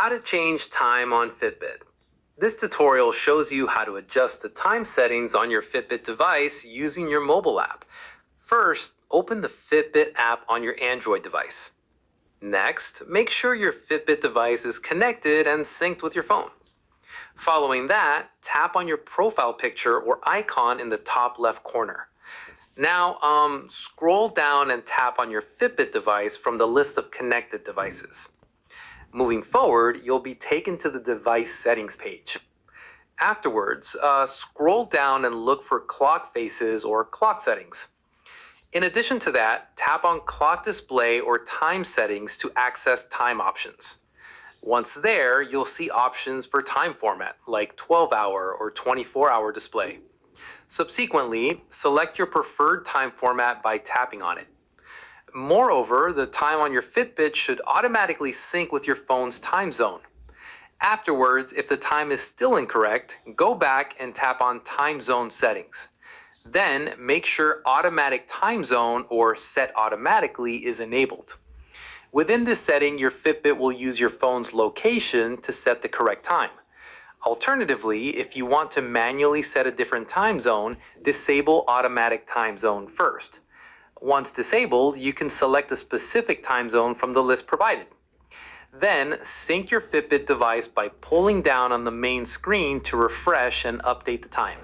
How to change time on Fitbit. This tutorial shows you how to adjust the time settings on your Fitbit device using your mobile app. First, open the Fitbit app on your Android device. Next, make sure your Fitbit device is connected and synced with your phone. Following that, tap on your profile picture or icon in the top left corner. Now, scroll down and tap on your Fitbit device from the list of connected devices. Moving forward, you'll be taken to the device settings page. Afterwards, scroll down and look for clock faces or clock settings. In addition to that, tap on clock display or time settings to access time options. Once there, you'll see options for time format, like 12-hour or 24-hour display. Subsequently, select your preferred time format by tapping on it. Moreover, the time on your Fitbit should automatically sync with your phone's time zone. Afterwards, if the time is still incorrect, go back and tap on time zone settings. Then, make sure automatic time zone or set automatically is enabled. Within this setting, your Fitbit will use your phone's location to set the correct time. Alternatively, if you want to manually set a different time zone, disable automatic time zone first. Once disabled, you can select a specific time zone from the list provided. Then, sync your Fitbit device by pulling down on the main screen to refresh and update the time.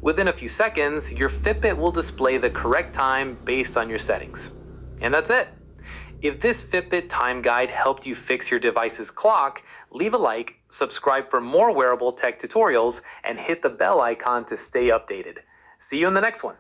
Within a few seconds, your Fitbit will display the correct time based on your settings. And that's it. If this Fitbit time guide helped you fix your device's clock, leave a like, subscribe for more wearable tech tutorials, and hit the bell icon to stay updated. See you in the next one.